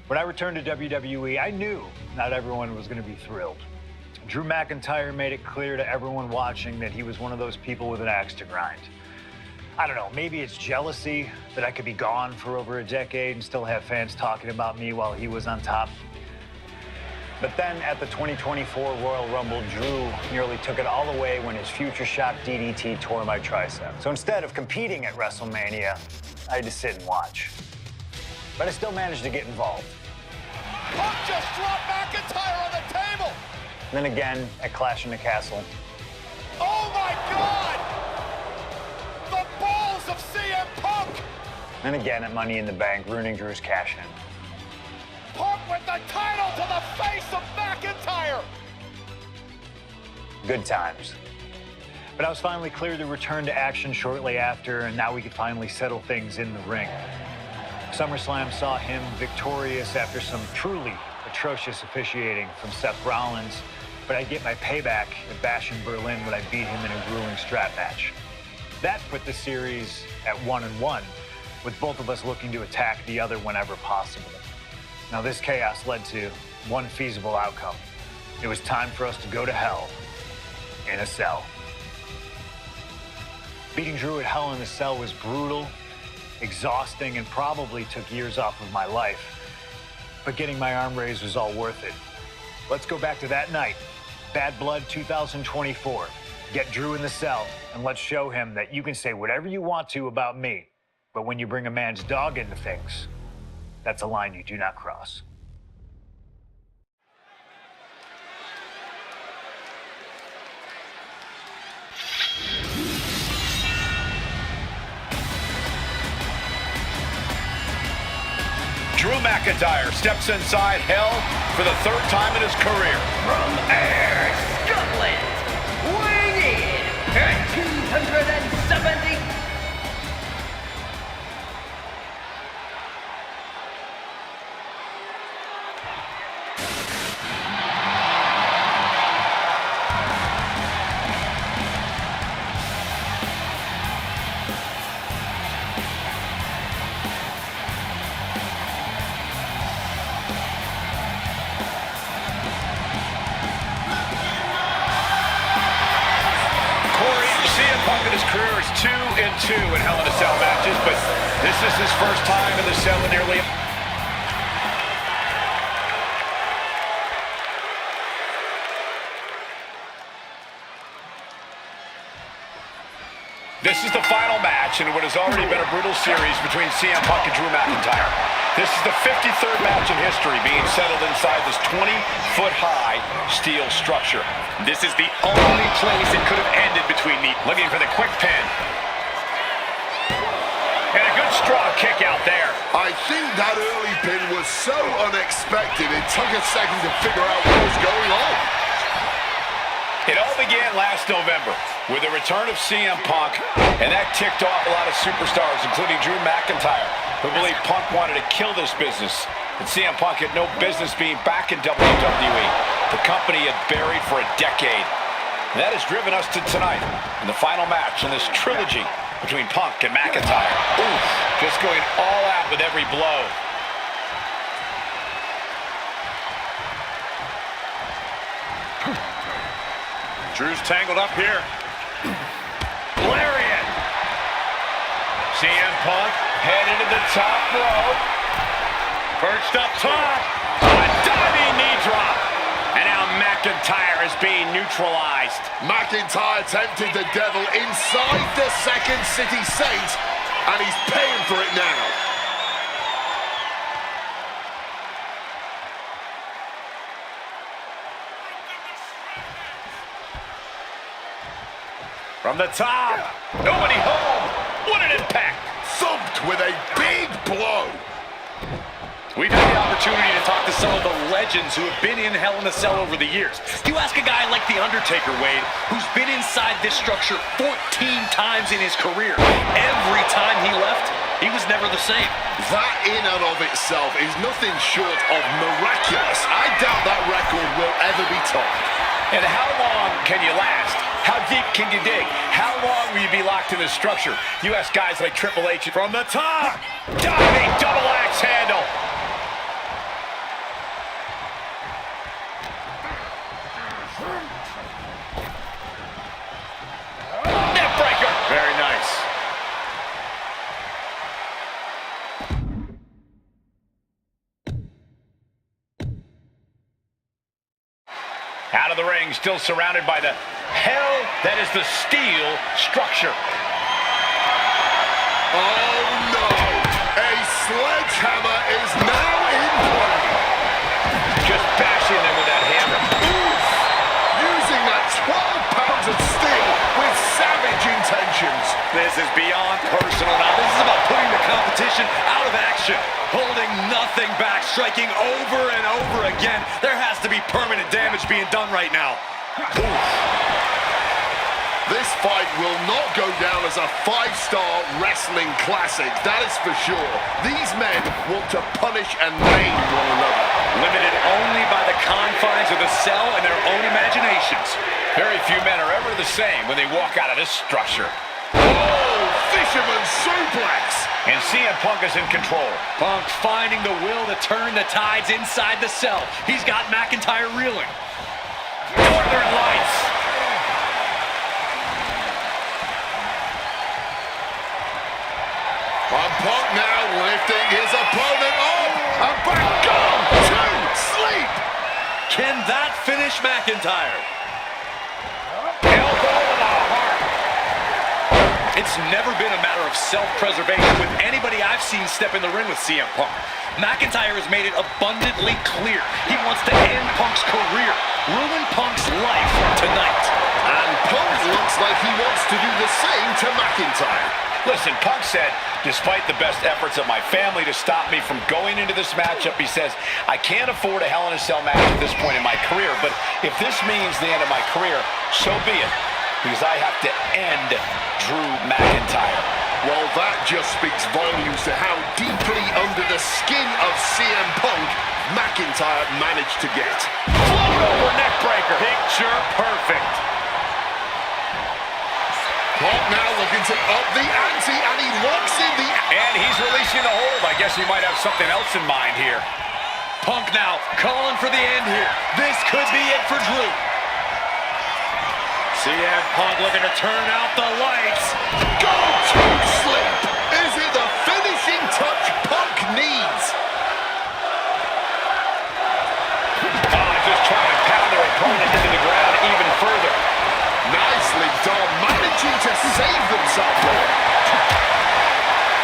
When I returned to WWE, I knew not everyone was going to be thrilled. Drew McIntyre made it clear to everyone watching that he was one of those people with an axe to grind. I don't know, maybe it's jealousy that I could be gone for over a decade and still have fans talking about me while he was on top. But then at the 2024 Royal Rumble, Drew nearly took it all away when his Future Shock DDT tore my tricep. So instead of competing at WrestleMania, I had to sit and watch. But I still managed to get involved. Punk just dropped McIntyre on the table! And then again at Clash in the Castle. Oh my God! The balls of CM Punk! And again at Money in the Bank, ruining Drew's cash-in. Punk with the title to the face of McIntyre! Good times. But I was finally cleared to return to action shortly after, and now we could finally settle things in the ring. SummerSlam saw him victorious after some truly atrocious officiating from Seth Rollins, but I'd get my payback at Bash in Berlin when I beat him in a grueling strap match. That put the series at 1-1, with both of us looking to attack the other whenever possible. Now this chaos led to one feasible outcome. It was time for us to go to hell in a cell. Beating Drew at Hell in a Cell was brutal, exhausting, and probably took years off of my life. But getting my arm raised was all worth it. Let's go back to that night, Bad Blood 2024. Get Drew in the cell, and let's show him that you can say whatever you want to about me, but when you bring a man's dog into things, that's a line you do not cross. Drew McIntyre steps inside hell for the third time in his career. From Ayr, Scotland, weighing in at 270. His career is 2-2 in Hell in a Cell matches, but this is his first time in the cell in nearly... This is the final match in what has already been a brutal series between CM Punk and Drew McIntyre. This is the 53rd match in history being settled inside this 20-foot-high steel structure. This is the only place it could have ended between me. Looking for the quick pin. And a good strong kick out there. I think that early pin was so unexpected, it took a second to figure out what was going on. It all began last November with the return of CM Punk, and that ticked off a lot of superstars, including Drew McIntyre, who believed Punk wanted to kill this business, and CM Punk had no business being back in WWE. The company had buried for a decade. And that has driven us to tonight in the final match in this trilogy between Punk and McIntyre. Oof, just going all out with every blow. Drew's tangled up here. Lariat. CM Punk headed to the top rope. Perched up top. A diving knee drop. And now McIntyre is being neutralized. McIntyre tempted the devil inside the Second City Saint, and he's paying for it now. From the top, nobody home. What an impact. Thumped with a big blow. We've had the opportunity to talk to some of the legends who have been in Hell in a Cell over the years. You ask a guy like The Undertaker, Wade, who's been inside this structure 14 times in his career. Every time he left, he was never the same. That in and of itself is nothing short of miraculous. I doubt that record will ever be topped. And how long can you last? How deep can you dig? How long will you be locked in this structure? You ask guys like Triple H from the top. Diving double axe handle. Out of the ring, still surrounded by the hell that is the steel structure. Oh no! A sledgehammer is now in play. Just bashing them with that hammer. Oof! Using that 12 pounds of steel with savage intentions. This is beyond personal now. This is about putting the competition out of action. Holding nothing back, striking over and over again. There has to be permanent damage being done right now. Oof. This fight will not go down as a 5-star wrestling classic, that is for sure. These men want to punish and maim one another. Limited only by the confines of the cell and their own imaginations. Very few men are ever the same when they walk out of this structure. Oh, fisherman suplex! And CM Punk is in control. Punk finding the will to turn the tides inside the cell. He's got McIntyre reeling. Northern Lights. And Punk now lifting his opponent up and back gone to sleep. Can that finish McIntyre? Elbow to the heart. It's never been a matter of self-preservation with anybody I've seen step in the ring with CM Punk. McIntyre has made it abundantly clear he wants to end Punk's career, ruin Punk's life tonight. And Punk looks like he wants to do the same to McIntyre. Listen, Punk said, despite the best efforts of my family to stop me from going into this matchup, he says, I can't afford a Hell in a Cell match at this point in my career, but if this means the end of my career, so be it, because I have to end Drew McIntyre. Well, that just speaks volumes to how deeply under the skin of CM Punk McIntyre managed to get. Float over neck breaker. Picture perfect. Punk now looking to up the ante, and he locks in the... And he's releasing the hold. I guess he might have something else in mind here. Punk now calling for the end here. This could be it for Drew. CM Punk looking to turn out the lights. Go to sleep! Is it the finishing touch Punk needs? Just trying to pound their opponent into the ground even further. Nicely done, managing to save themselves there.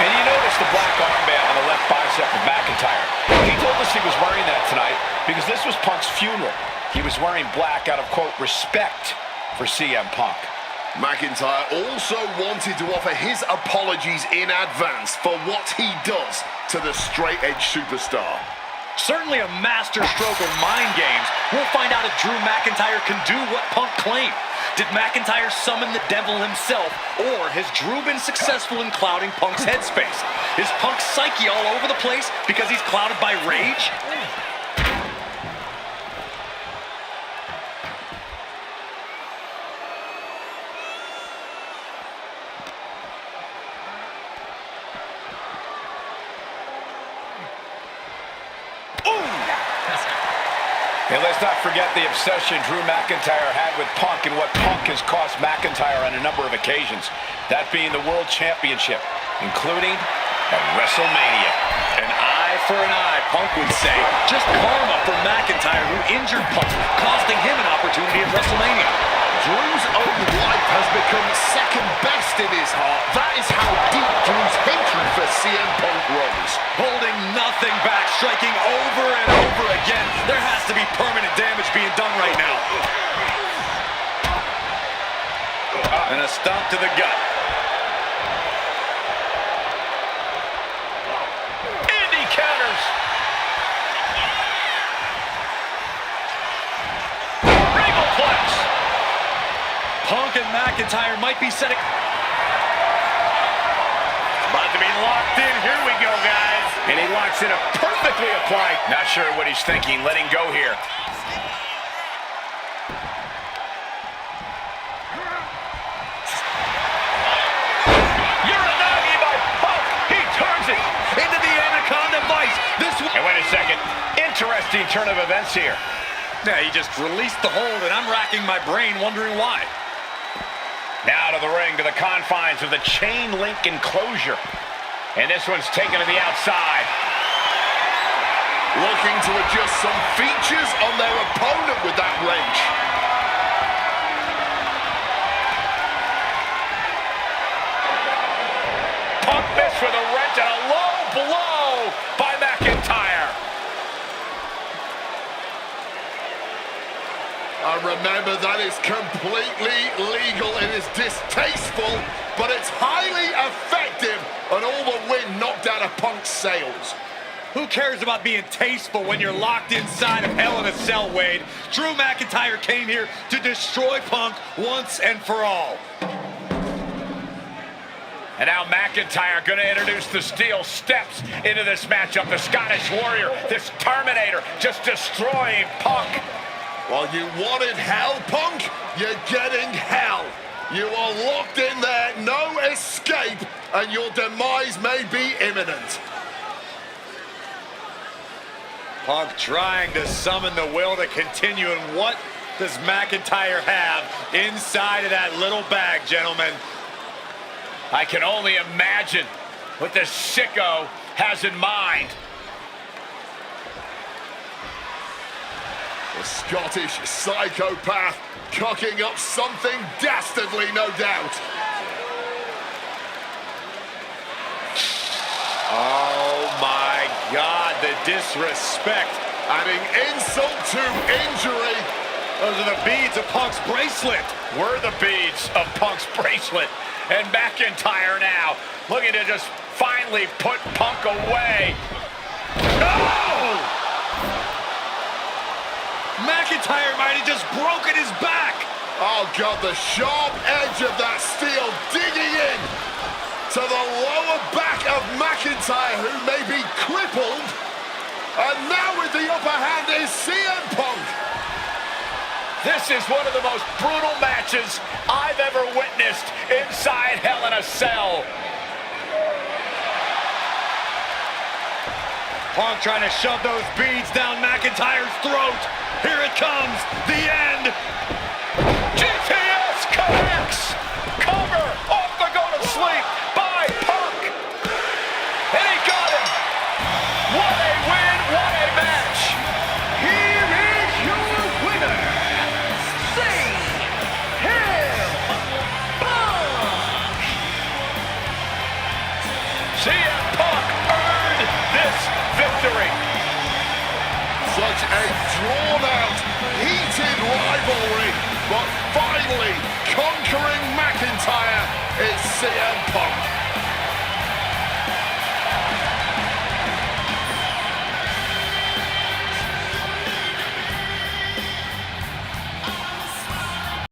And you notice the black armband on the left bicep of McIntyre. He told us he was wearing that tonight because this was Punk's funeral. He was wearing black out of, quote, respect for CM Punk. McIntyre also wanted to offer his apologies in advance for what he does to the straight-edge superstar. Certainly a master stroke of mind games. We'll find out if Drew McIntyre can do what Punk claimed. Did McIntyre summon the devil himself, or has Drew been successful in clouding Punk's headspace? Is Punk's psyche all over the place because he's clouded by rage? And let's not forget the obsession Drew McIntyre had with Punk and what Punk has cost McIntyre on a number of occasions. That being the World Championship, including at WrestleMania. An eye for an eye, Punk would say. Just karma for McIntyre, who injured Punk, costing him an opportunity at WrestleMania. Drew's own life has become second best in his heart. That is how deep Drew's hatred for CM Punk runs. Holding nothing back, striking over and over again. There has to be permanent damage being done right now. And a stomp to the gut. Indy counters. Regalplex. Punk and McIntyre might be setting... About to be locked in. Here we go, guys. And he locks in a perfectly applied. Not sure what he's thinking. Letting go here. Uranagi by Punk. He turns it into the Anaconda Vice. And wait a second. Interesting turn of events here. Yeah, he just released the hold, and I'm racking my brain wondering why. Now to the ring, to the confines of the chain link enclosure. And this one's taken to the outside. Looking to adjust some features on their opponent with that wrench. Punk missed with a wrench and a low blow by McIntyre. And remember, that is completely legal. It is distasteful, but it's highly effective, and all the wind knocked out of Punk's sails. Who cares about being tasteful when you're locked inside of Hell in a Cell, Wade? Drew McIntyre came here to destroy Punk once and for all. And now McIntyre going to introduce the steel steps into this matchup. The Scottish Warrior, this Terminator, just destroying Punk. Well, you wanted hell, Punk? You're getting hell. You are locked in there, no escape, and your demise may be imminent. Punk trying to summon the will to continue, and what does McIntyre have inside of that little bag, gentlemen? I can only imagine what this sicko has in mind. The Scottish psychopath cocking up something dastardly, no doubt. Oh my God, the disrespect. Adding insult to injury. Those are the beads of Punk's bracelet. Were the beads of Punk's bracelet. And McIntyre now looking to just finally put Punk away. Oh! McIntyre might have just broken his back. Oh God, the sharp edge of that steel digging in to the lower back of McIntyre, who may be crippled. And now with the upper hand is CM Punk. This is one of the most brutal matches I've ever witnessed inside Hell in a Cell. Punk trying to shove those beads down McIntyre's throat. Here it comes, the end. GTS connects. Cover off the go to sleep by Punk. And he got him. What a win, what a match. Here is your winner, CM Punk earned this victory. Such a drawn-out, heated rivalry.